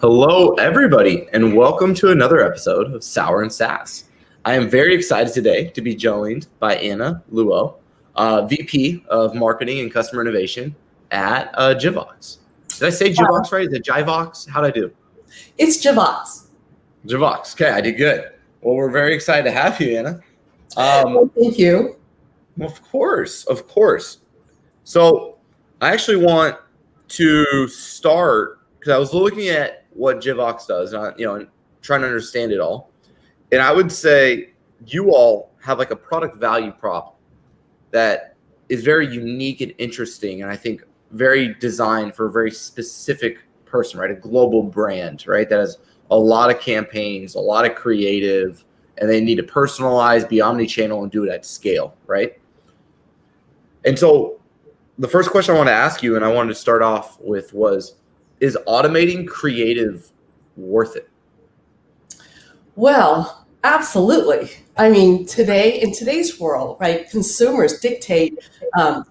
Hello, everybody, and welcome to another episode of Sour and SaaS. I am very excited today to be joined by Anna Luo, VP of Marketing and Customer Innovation at Jivox. Did I say Jivox right? Is it Jivox? How'd I do? It's Jivox. Jivox. Okay, I did good. Well, we're very excited to have you, Anna. Thank you. Of course. So I actually want to start because I was looking at what Jivox does, and trying to understand it all. And I would say you all have like a product value prop that is very unique and interesting, and I think very designed for a very specific person, right? A global brand, right? That has a lot of campaigns, a lot of creative, and they need to personalize, be omni-channel, and do it at scale, right? And so the first question I want to ask you, and I wanted to start off with, is automating creative worth it? Well, absolutely. I mean, in today's world, right, consumers dictate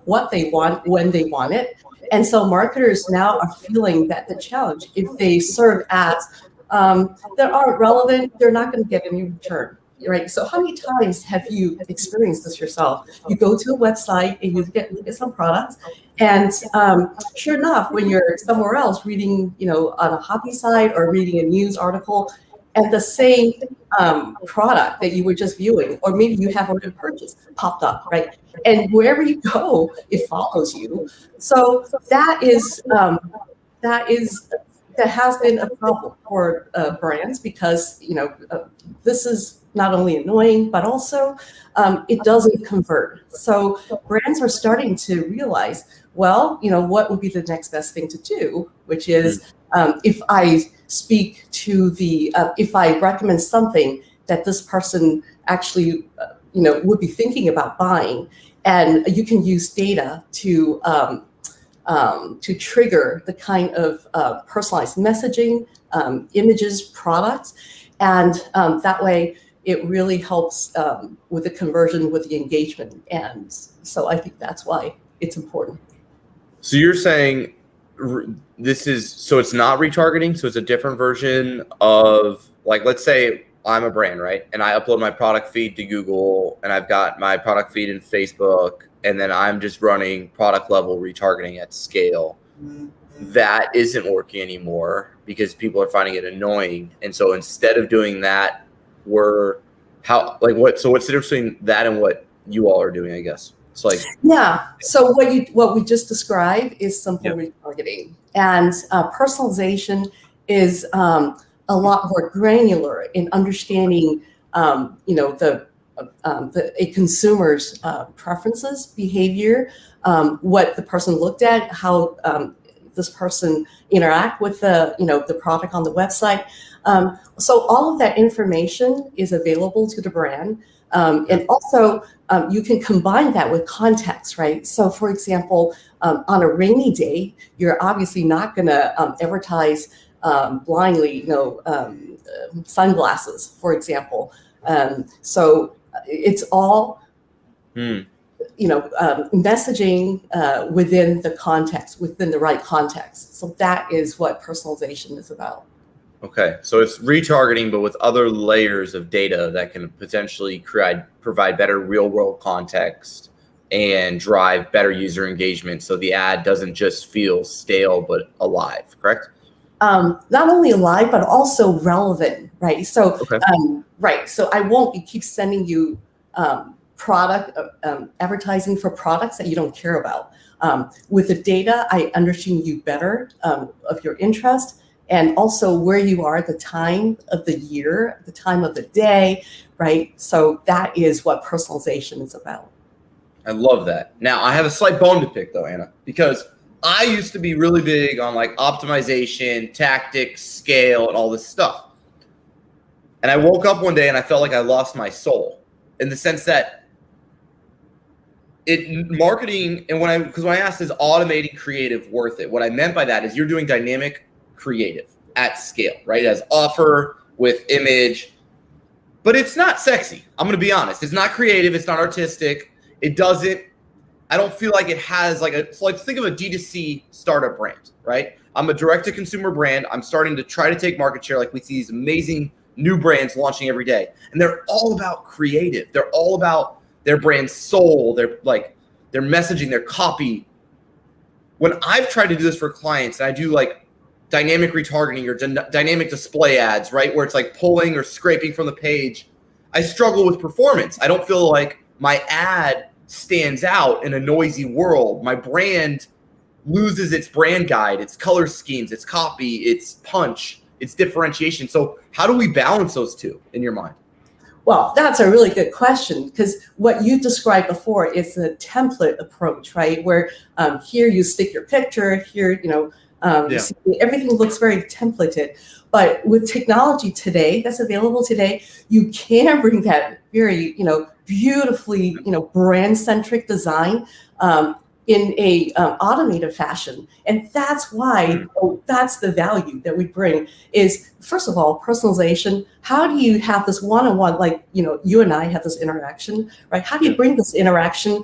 what they want when they want it. And so marketers now are feeling that the challenge, if they serve ads that aren't relevant, they're not going to get any return. Right. So how many times have you experienced this yourself? You go to a website and you look at some products, and sure enough, when you're somewhere else reading, on a hobby site or reading a news article, and the same product that you were just viewing, or maybe you have already purchased, popped up, right? And wherever you go, it follows you. So that has been a problem for brands because this is not only annoying, but also it doesn't convert. So brands are starting to realize, well, what would be the next best thing to do, which is if I speak to if I recommend something that this person actually, would be thinking about buying, and you can use data to trigger the kind of personalized messaging, images, products, and that way it really helps with the conversion, with the engagement. And so I think that's why it's important. So you're saying so it's not retargeting, so it's a different version of, like, let's say I'm a brand, right? And I upload my product feed to Google, and I've got my product feed in Facebook, and then I'm just running product level retargeting at scale. That isn't working anymore because people are finding it annoying. And so instead of doing that, what's the difference between that and what you all are doing, I guess? It's like, yeah. So what we just described is simple retargeting, and personalization is a lot more granular in understanding, a consumer's preferences, behavior, what the person looked at, how this person interact with the product on the website. So all of that information is available to the brand. And also you can combine that with context, right? So for example, on a rainy day, you're obviously not going to advertise blindly, sunglasses, for example. So it's all, messaging within the context, within the right context. So that is what personalization is about. Okay, so it's retargeting, but with other layers of data that can potentially provide better real-world context and drive better user engagement, so the ad doesn't just feel stale but alive. Correct? Not only alive but also relevant, right? So, okay. Right. So I won't keep sending you product advertising for products that you don't care about. With the data, I understand you better of your interest, and also where you are at the time of the year, the time of the day, right? So that is what personalization is about. I love that. Now, I have a slight bone to pick, though, Anna, because I used to be really big on like optimization, tactics, scale, and all this stuff. And I woke up one day and I felt like I lost my soul, in the sense that marketing, and when I asked, is automating creative worth it? What I meant by that is you're doing dynamic creative at scale, right? As offer with image, but it's not sexy. I'm going to be honest. It's not creative. It's not artistic. It doesn't I don't feel like it has so let's think of a D2C startup brand, right? I'm a direct to consumer brand. I'm starting to try to take market share. Like we see these amazing new brands launching every day, and they're all about creative. They're all about their brand soul, their messaging, their copy. When I've tried to do this for clients, and I do like dynamic retargeting or dynamic display ads, right, where it's like pulling or scraping from the page, I struggle with performance. I don't feel like my ad stands out in a noisy world. My brand loses its brand guide, its color schemes, its copy, its punch, its differentiation. So how do we balance those two in your mind? Well, that's a really good question, because what you described before is a template approach, right? Where here you stick your picture, here, you see, everything looks very templated. But with technology today that's available today, you can bring that very, beautifully, brand-centric design in a automated fashion. And that's why, that's the value that we bring is, first of all, personalization. How do you have this one-on-one, like, you and I have this interaction, right? How do you bring this interaction,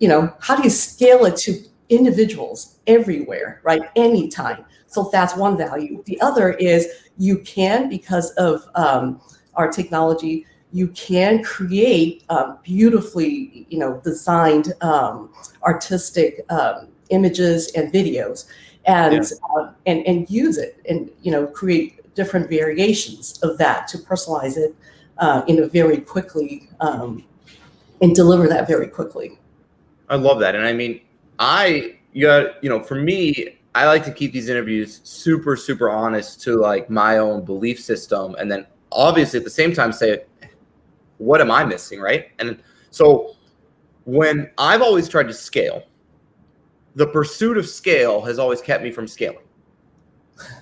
how do you scale it to individuals everywhere, right? Anytime. So that's one value. The other is you can, because of our technology, you can create beautifully, designed artistic images and videos, and use it, and create different variations of that to personalize it very quickly, and deliver that very quickly. I love that, and I mean, for me, I like to keep these interviews super, super honest to like my own belief system, and then obviously at the same time say, what am I missing, right? And so when I've always tried to scale, the pursuit of scale has always kept me from scaling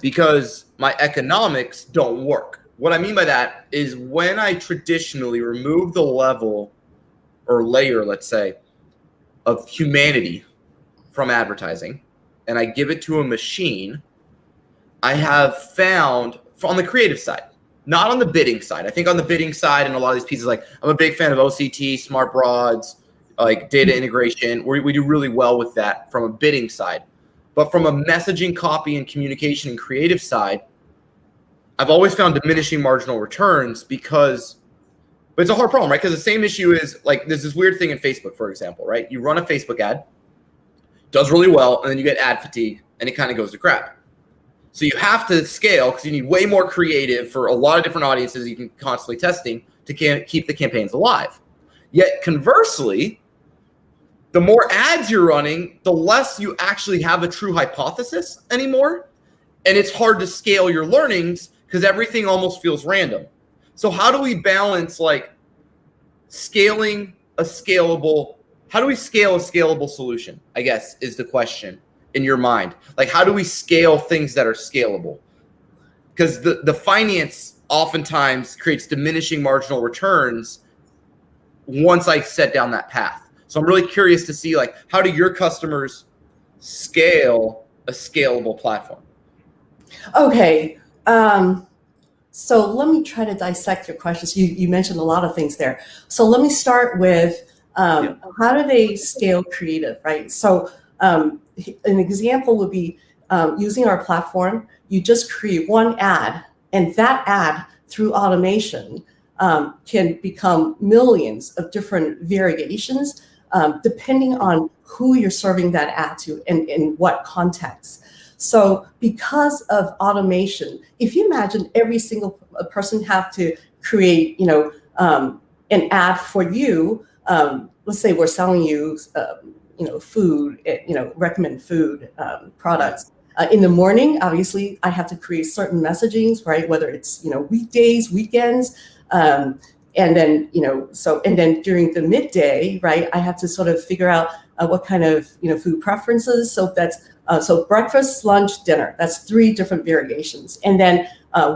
because my economics don't work. What I mean by that is when I traditionally remove the level or layer, let's say, of humanity from advertising and I give it to a machine, I have found on the creative side, not on the bidding side. I think on the bidding side and a lot of these pieces, like I'm a big fan of OCT, smart broads, like data integration. We do really well with that from a bidding side. But from a messaging, copy, and communication and creative side, I've always found diminishing marginal returns but it's a hard problem, right? Because the same issue is like there's this weird thing in Facebook, for example, right? You run a Facebook ad, does really well, and then you get ad fatigue, and it kind of goes to crap. So you have to scale because you need way more creative for a lot of different audiences you can constantly testing to keep the campaigns alive. Yet conversely, the more ads you're running, the less you actually have a true hypothesis anymore. And it's hard to scale your learnings because everything almost feels random. So how do we balance like how do we scale a scalable solution, I guess, is the question in your mind? Like, how do we scale things that are scalable? Because the finance oftentimes creates diminishing marginal returns once I set down that path. So I'm really curious to see, like, how do your customers scale a scalable platform? Okay. So let me try to dissect your questions. You mentioned a lot of things there. So let me start with how do they scale creative, right? So an example would be using our platform. You just create one ad, and that ad through automation can become millions of different variations depending on who you're serving that ad to and in what context. So because of automation, if you imagine every single person have to create, an ad for you, let's say we're selling you, food, recommend food products. In the morning, obviously, I have to create certain messagings, right? Whether it's, weekdays, weekends, and then, and then during the midday, right, I have to sort of figure out what kind of, food preferences. So that's, so breakfast, lunch, dinner, that's 3 different variations. And then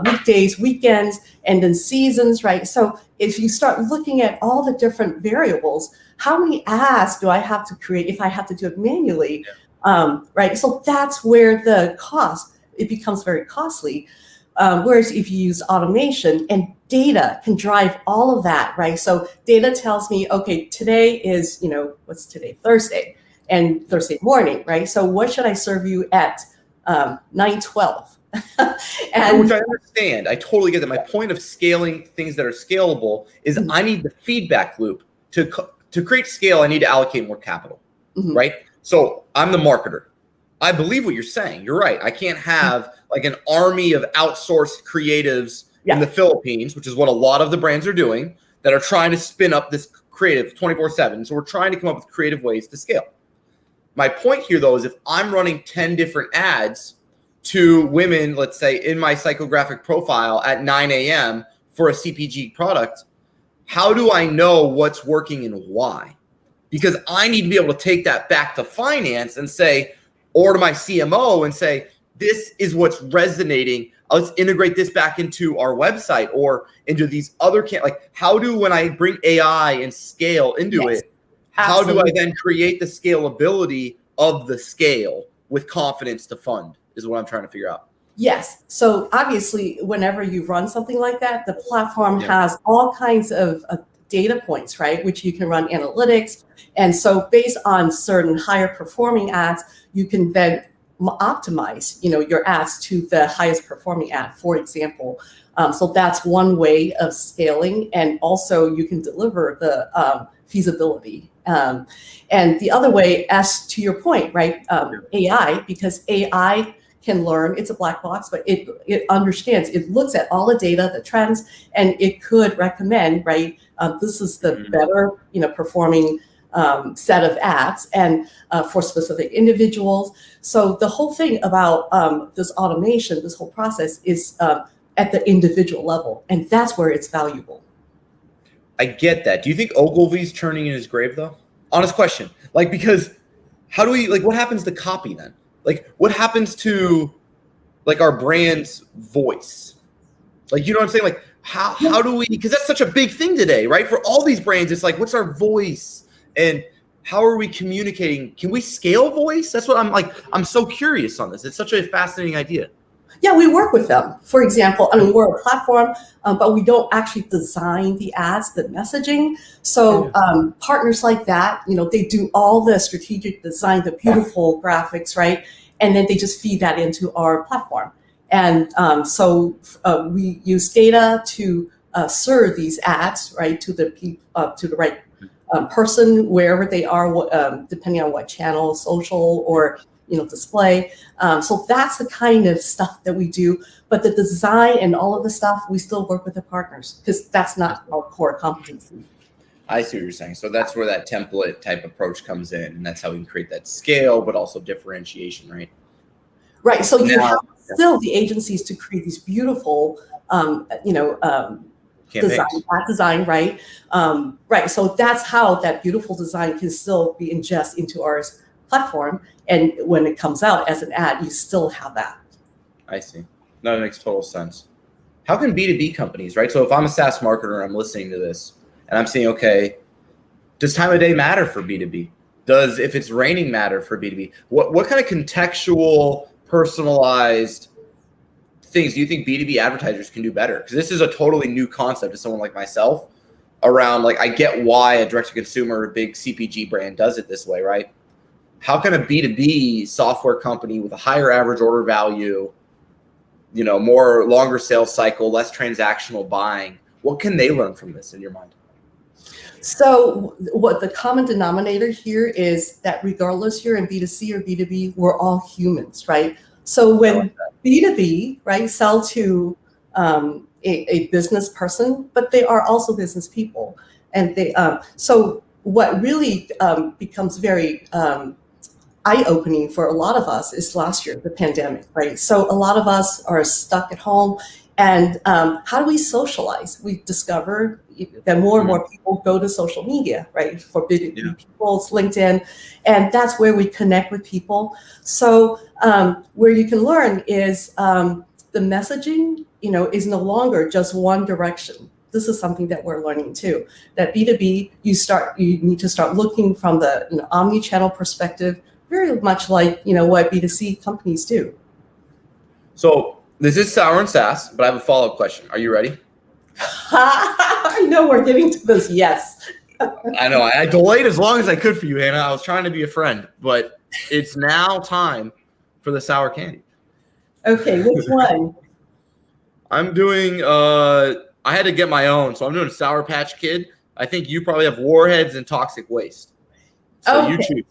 weekdays, weekends, and then seasons, right? So if you start looking at all the different variables, how many ads do I have to create if I have to do it manually, right? So that's where it becomes very costly. Whereas if you use automation and data can drive all of that, right? So data tells me, okay, today is, what's today? Thursday, and Thursday morning, right? So what should I serve you at 9:12? And which I understand. I totally get that. My point of scaling things that are scalable is I need the feedback loop. To create scale, I need to allocate more capital, right? So I'm the marketer. I believe what you're saying. You're right. I can't have like an army of outsourced creatives in the Philippines, which is what a lot of the brands are doing, that are trying to spin up this creative 24/7. So we're trying to come up with creative ways to scale. My point here, though, is if I'm running 10 different ads to women, let's say in my psychographic profile at 9 a.m. for a CPG product, how do I know what's working and why? Because I need to be able to take that back to finance and say, or to my CMO and say, this is what's resonating. Let's integrate this back into our website or into these other, like how do, when I bring AI and scale into it, how do I then create the scalability of the scale with confidence to fund is what I'm trying to figure out. Yes. So obviously, whenever you run something like that, the platform has all kinds of data points, right? Which you can run analytics. And so based on certain higher performing ads, you can then optimize, your ads to the highest performing ad, for example. So that's one way of scaling. And also you can deliver the feasibility. And the other way, as to your point, right? AI, because AI can learn, it's a black box, but it understands, it looks at all the data, the trends, and it could recommend, right? This is the better, performing set of ads and for specific individuals. So the whole thing about this automation, this whole process is at the individual level, and that's where it's valuable. I get that. Do you think Ogilvy's turning in his grave though? Honest question. Like, because how do we, like, what happens to copy then? Like, what happens to like our brand's voice? Like, you know what I'm saying? Like, how do we, because that's such a big thing today, right? For all these brands, it's like, what's our voice? And how are we communicating? Can we scale voice? That's what I'm so curious on this. It's such a fascinating idea. Yeah, we work with them. For example, we're a platform, but we don't actually design the ads, the messaging. So partners like that, they do all the strategic design, the beautiful graphics, right? And then they just feed that into our platform. And so we use data to serve these ads, right, to the right person, wherever they are, depending on what channel, social or display. So that's the kind of stuff that we do. But the design and all of the stuff, we still work with the partners because that's not our core competency. I see what you're saying. So that's where that template type approach comes in, and that's how we can create that scale, but also differentiation, right? Right. So you have still the agencies to create these beautiful, design, right? Right. So that's how that beautiful design can still be ingested into our platform. And when it comes out as an ad, you still have that. I see. No, that makes total sense. How can B2B companies, right? So if I'm a SaaS marketer, I'm listening to this and I'm saying, okay, does time of day matter for B2B? Does, if it's raining, matter for B2B? What kind of contextual, personalized things do you think B2B advertisers can do better? Because this is a totally new concept to someone like myself around, like, I get why a direct-to-consumer big CPG brand does it this way, right? How can a B2B software company with a higher average order value, more longer sales cycle, less transactional buying, what can they learn from this in your mind? So what the common denominator here is that regardless you're in B2C or B2B, we're all humans, right? So when B2B, right, sell to a business person, but they are also business people. And they so what really becomes very eye-opening for a lot of us is last year, the pandemic, right? So a lot of us are stuck at home. And how do we socialize? We discover that more and more people go to social media, right? For B2B people, it's LinkedIn. And that's where we connect with people. So where you can learn is the messaging, is no longer just one direction. This is something that we're learning too, that B2B, you need to start looking from the omni-channel perspective, very much like what B2C companies do. So This is sour and SaaS, but I have a follow-up question. Are you ready? I know we're getting to this. Yes. I know. I delayed as long as I could for you, Hannah. I was trying to be a friend, but it's now time for the sour candy. Okay, which one? I'm doing I had to get my own, so I'm doing Sour Patch Kid. I think you probably have Warheads and Toxic Waste. So you choose.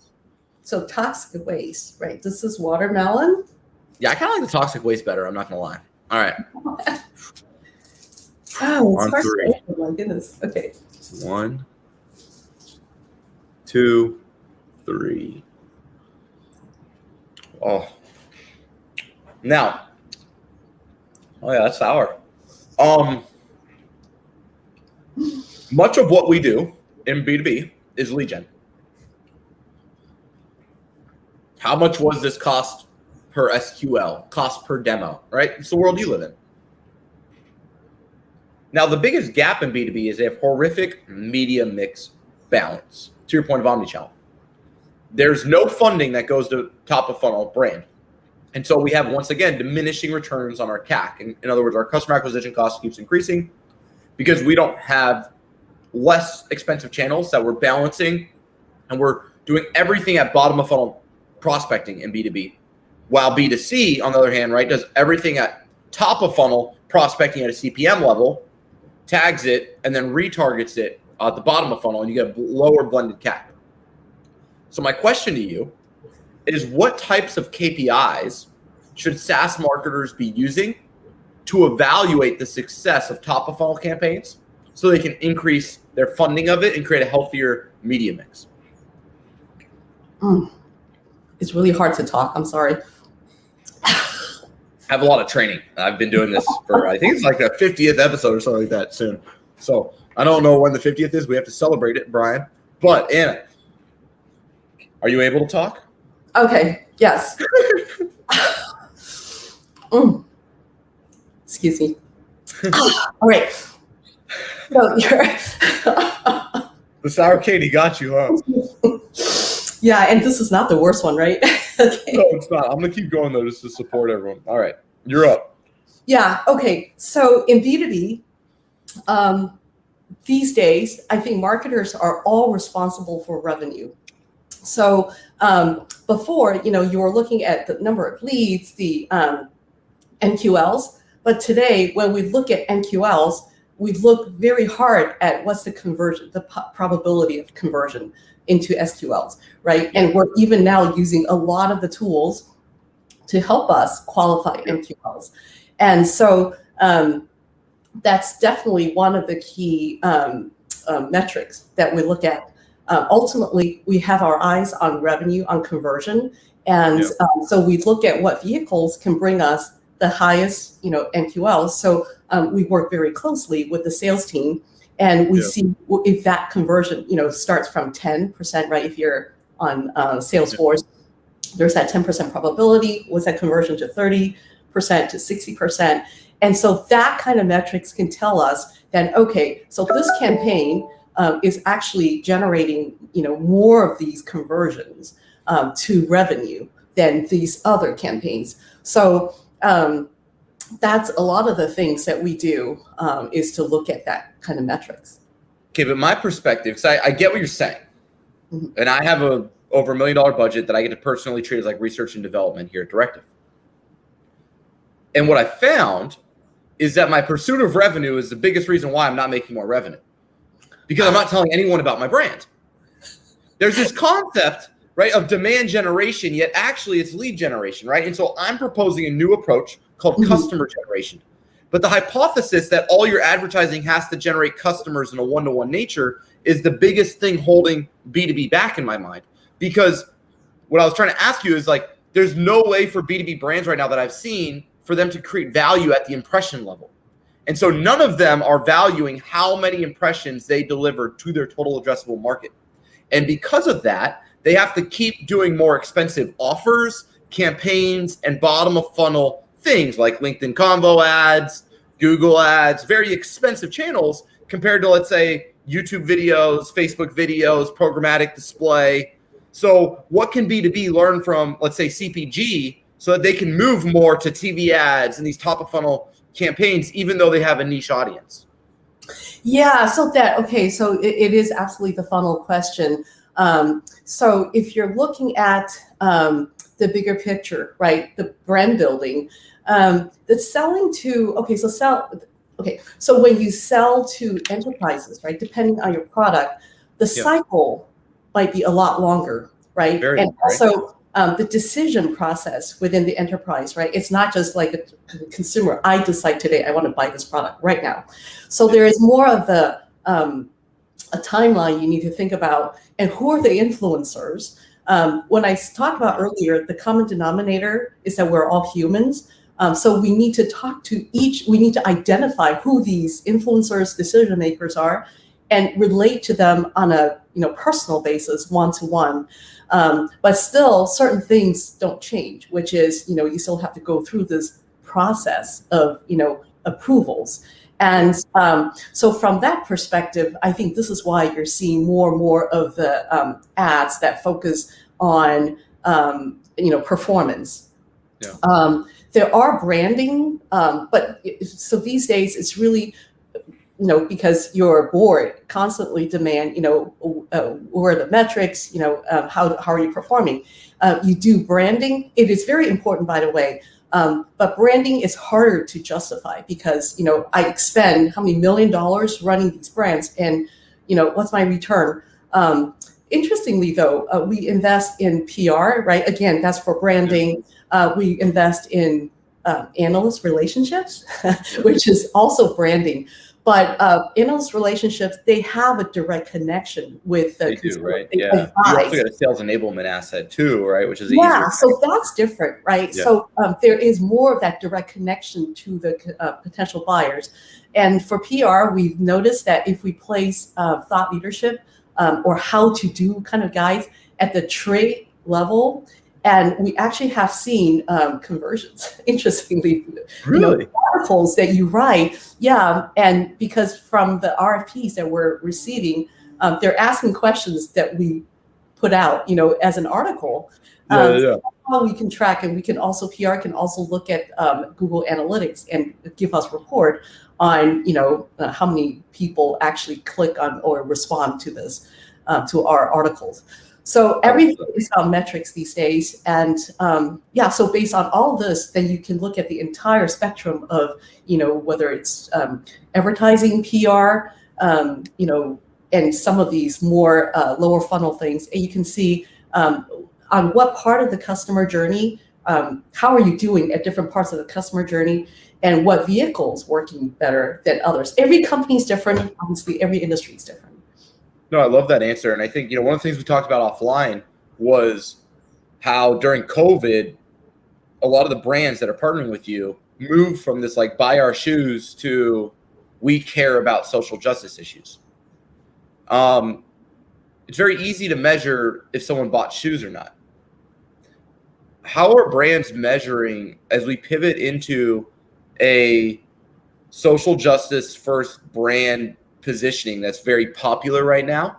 So Toxic Waste, right? This is watermelon. Yeah, I kind of like the Toxic Waste better. I'm not gonna lie. All right. Oh, it's On three. Oh my goodness. Okay. 1, 2, 3. Oh. Now. Oh yeah, that's sour. Much of what we do in B2B is lead gen. How much was this cost per SQL, cost per demo, right? It's the world you live in. Now, the biggest gap in B2B is they have horrific media mix balance, to your point of omnichannel. There's no funding that goes to top of funnel brand. And so we have, once again, diminishing returns on our CAC. In other words, our customer acquisition cost keeps increasing because we don't have less expensive channels that we're balancing, and we're doing everything at bottom of funnel prospecting in B2B. While B2C, on the other hand, right, does everything at top of funnel prospecting at a CPM level, tags it, and then retargets it at the bottom of funnel, and you get a lower blended CAC. So my question to you is, what types of KPIs should SaaS marketers be using to evaluate the success of top of funnel campaigns so they can increase their funding of it and create a healthier media mix? It's really hard to talk. I'm sorry. I have a lot of training. I've been doing this for, I think it's like the 50th episode or something like that soon. So I don't know when the 50th is. We have to celebrate it, Brian. But Anna, are you able to talk? Okay. Yes. Excuse me. All right. So the sour candy got you, huh? Yeah, and this is not the worst one, right? Okay. No, it's not. I'm going to keep going, though, just to support everyone. All right. You're up. Yeah. Okay. So in B2B, these days, I think marketers are all responsible for revenue. So before, you were looking at the number of leads, the NQLs. But today, when we look at NQLs, we look very hard at what's the conversion, the probability of conversion into SQLs, right? And we're even now using a lot of the tools to help us qualify NQLs. And so that's definitely one of the key metrics that we look at. Ultimately, we have our eyes on revenue, on conversion. And so we look at what vehicles can bring us the highest, NQLs. So we work very closely with the sales team, and we see if that conversion, starts from 10%, right? If you're on Salesforce, there's that 10% probability. What's that conversion to 30% to 60%? And so that kind of metrics can tell us that, okay, so this campaign is actually generating, more of these conversions to revenue than these other campaigns. So that's a lot of the things that we do is to look at that kind of metrics. Okay, but my perspective, because I get what you're saying, and I have over $1 million budget that I get to personally treat as like research and development here at Directive. And what I found is that my pursuit of revenue is the biggest reason why I'm not making more revenue, because I'm not telling anyone about my brand. There's this concept, right, of demand generation, yet actually it's lead generation, right? And so I'm proposing a new approach called customer generation. But the hypothesis that all your advertising has to generate customers in a one-to-one nature is the biggest thing holding B2B back in my mind. Because what I was trying to ask you is, like, there's no way for B2B brands right now that I've seen for them to create value at the impression level. And so none of them are valuing how many impressions they deliver to their total addressable market. And because of that, they have to keep doing more expensive offers, campaigns, and bottom of funnel things like LinkedIn Convo ads, Google ads, very expensive channels compared to, let's say, YouTube videos, Facebook videos, programmatic display. So what can B2B learn from, let's say, CPG so that they can move more to TV ads and these top of funnel campaigns, even though they have a niche audience? Yeah, so it is absolutely the funnel question. So if you're looking at the bigger picture, right, the brand building, the selling to, so when you sell to enterprises, right, depending on your product, the cycle might be a lot longer, right? Also the decision process within the enterprise, right? It's not just like a consumer. I decide today I want to buy this product right now. So there is more of a timeline you need to think about, and who are the influencers? When I talked about earlier, the common denominator is that we're all humans. So we need to we need to identify who these influencers, decision makers are, and relate to them on a personal basis, one-to-one. But still, certain things don't change, which is, you still have to go through this process of, approvals. And so from that perspective, I think this is why you're seeing more and more of the ads that focus on, performance. Yeah. There are branding, but so these days it's really, because your board constantly demand, where are the metrics, how are you performing? You do branding. It is very important, by the way. But branding is harder to justify because, I expend how many $1 million running these brands, and, what's my return? Interestingly, though, we invest in PR, right? Again, that's for branding. We invest in analyst relationships, which is also branding. But analyst relationships, they have a direct connection with the consumer. Right? Yeah. You also got a sales enablement asset too, right? Which is easier. So that's different, right? Yeah. So there is more of that direct connection to the potential buyers. And for PR, we've noticed that if we place thought leadership or how to do kind of guides at the trade level, and we actually have seen conversions, interestingly. Really? Articles that you write, and because from the RFPs that we're receiving, they're asking questions that we put out, as an article. How we can track, and we can also, PR can also look at Google Analytics and give us report on, how many people actually click on or respond to this, to our articles. So everything is on metrics these days. And so based on all of this, then you can look at the entire spectrum of, whether it's advertising, PR, and some of these more lower funnel things. And you can see on what part of the customer journey, how are you doing at different parts of the customer journey, and what vehicles working better than others. Every company is different. Obviously, every industry is different. No, I love that answer. And I think, one of the things we talked about offline was how during COVID, a lot of the brands that are partnering with you moved from this like buy our shoes to we care about social justice issues. It's very easy to measure if someone bought shoes or not. How are brands measuring as we pivot into a social justice first brand positioning that's very popular right now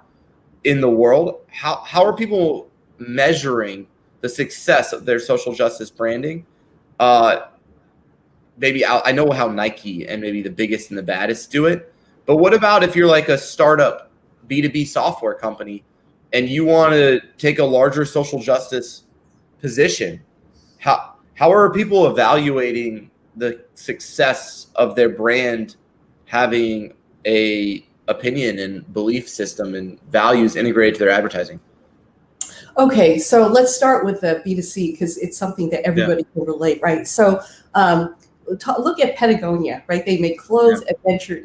in the world? How are people measuring the success of their social justice branding? Maybe I know how Nike and maybe the biggest and the baddest do it, but what about if you're like a startup B2B software company and you want to take a larger social justice position? How are people evaluating the success of their brand having a opinion and belief system and values integrated to their advertising? Okay, so let's start with the B2C because it's something that everybody can relate, right? So look at Patagonia, right? They make clothes, adventure,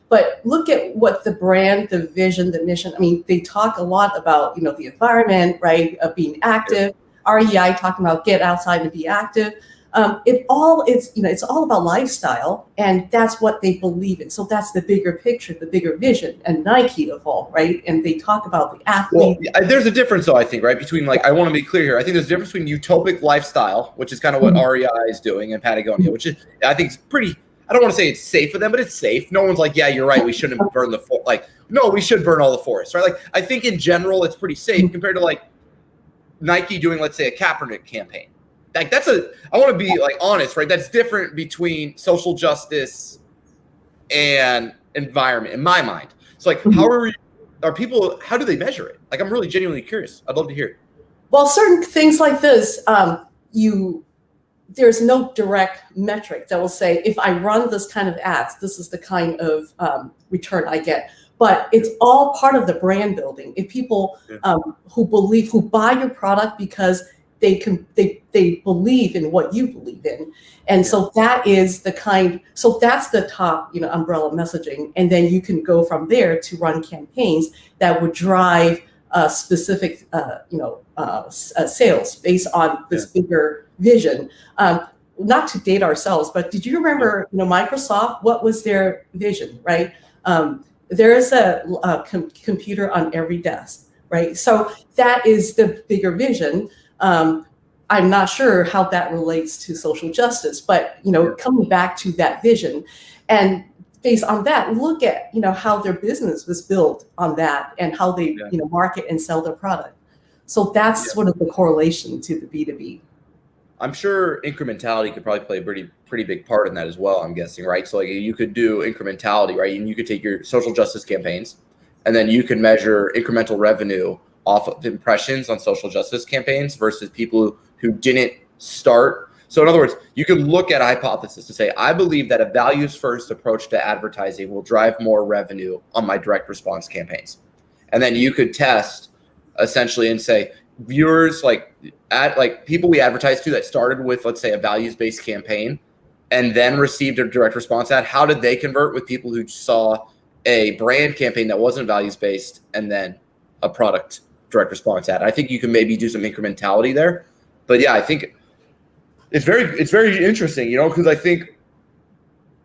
but look at what the brand, the vision, the mission. I mean, they talk a lot about, the environment, right? Being active. REI talking about get outside and be active. It's all about lifestyle, and that's what they believe in. So that's the bigger picture, the bigger vision, and Nike of all, right? And they talk about the athlete. Well, there's a difference, though, I think, right? Between I want to be clear here. I think there's a difference between utopic lifestyle, which is kind of what REI is doing, and Patagonia, which is, I think, is pretty. I don't want to say it's safe for them, but it's safe. No one's like, yeah, you're right. We shouldn't burn the forest. No, we should burn all the forests, right? I think in general, it's pretty safe compared to Nike doing, let's say, a Kaepernick campaign. like I want to be like honest, right? That's different between social justice and environment in my mind. It's like, how how do they measure it? Like, I'm really genuinely curious. I'd love to hear. Well, certain things like this, there's no direct metric that will say, if I run this kind of ads, this is the kind of return I get. But it's all part of the brand building. If people who buy your product because they believe in what you believe in, and so that is that's the top umbrella messaging, and then you can go from there to run campaigns that would drive specific sales based on this bigger vision. Not to date ourselves, but did you remember Microsoft? What was their vision, right? There is a computer on every desk, right? So that is the bigger vision. I'm not sure how that relates to social justice, but coming back to that vision, and based on that, look at how their business was built on that, and how they market and sell their product. So that's sort of the correlation to the B2B. I'm sure incrementality could probably play a pretty big part in that as well, I'm guessing, right? So like you could do incrementality, right? And you could take your social justice campaigns, and then you can measure incremental revenue off of impressions on social justice campaigns versus people who didn't start. So in other words, you can look at a hypothesis to say, I believe that a values-first approach to advertising will drive more revenue on my direct response campaigns. And then you could test essentially and say, viewers people we advertise to that started with, let's say, a values-based campaign and then received a direct response ad, how did they convert with people who saw a brand campaign that wasn't values-based and then a product direct response ad? I think you can maybe do some incrementality there. But yeah, I think it's very interesting, because I think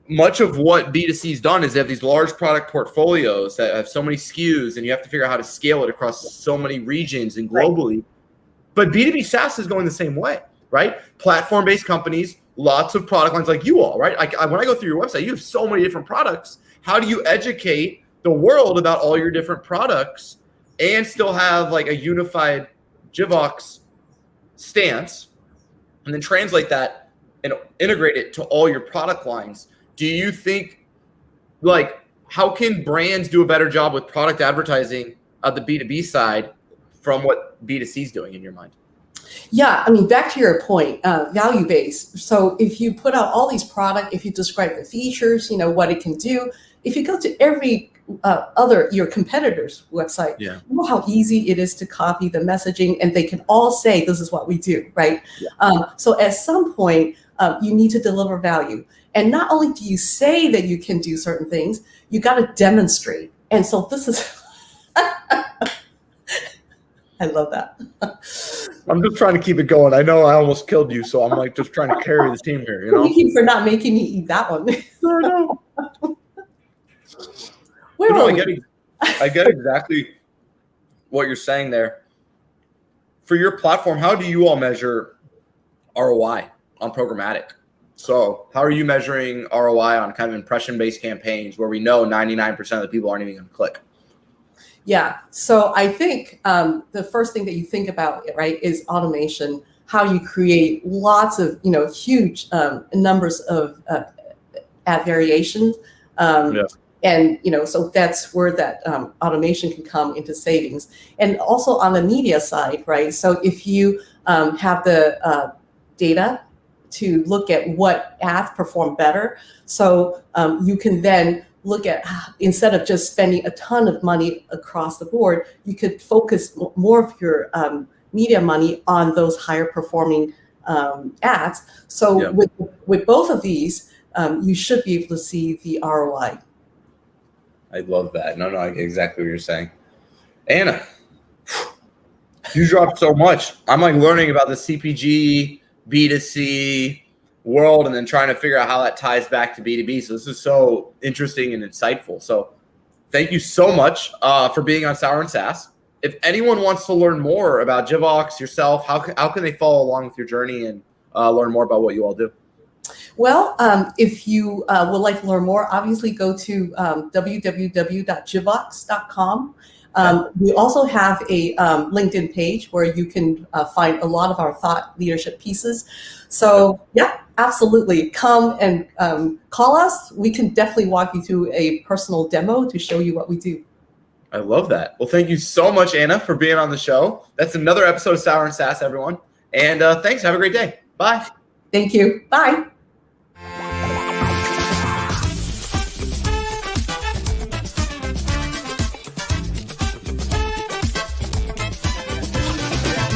much of what B2C's done is they have these large product portfolios that have so many SKUs, and you have to figure out how to scale it across so many regions and globally. Right. But B2B SaaS is going the same way, right? Platform-based companies, lots of product lines like you all, right? When I go through your website, you have so many different products. How do you educate the world about all your different products and still have like a unified Jivox stance, and then translate that and integrate it to all your product lines? Do you think, how can brands do a better job with product advertising at the B2B side from what B2C is doing in your mind? Yeah, I mean, back to your point, value-based. So if you put out all these products, if you describe the features, what it can do, if you go to every your competitor's website, you know how easy it is to copy the messaging, and they can all say, this is what we do, right? So at some point, you need to deliver value. And not only do you say that you can do certain things, you got to demonstrate. And so this is, I love that. I'm just trying to keep it going. I know I almost killed you, so I'm just trying to carry the team here. Thank you for not making me eat that one. No. I get exactly what you're saying there. For your platform, how do you all measure ROI on programmatic? So how are you measuring ROI on kind of impression-based campaigns where we know 99% of the people aren't even going to click? Yeah. So I think the first thing that you think about, right, is automation, how you create lots of, huge numbers of ad variations. And, so that's where that automation can come into savings. And also on the media side, right? So if you have the data to look at what ads perform better, so you can then look at, instead of just spending a ton of money across the board, you could focus more of your media money on those higher performing ads. So with both of these, you should be able to see the ROI. I love that. No, I get exactly what you're saying. Anna, you dropped so much. I'm learning about the CPG, B2C world, and then trying to figure out how that ties back to B2B. So this is so interesting and insightful. So thank you so much for being on Sour and SaaS. If anyone wants to learn more about Jivox, yourself, how can they follow along with your journey and learn more about what you all do? Well, if you would like to learn more, obviously go to www.jivox.com. We also have a LinkedIn page where you can find a lot of our thought leadership pieces. So yeah, absolutely. Come and call us. We can definitely walk you through a personal demo to show you what we do. I love that. Well, thank you so much, Anna, for being on the show. That's another episode of Sour and SaaS, everyone. And thanks. Have a great day. Bye. Thank you. Bye.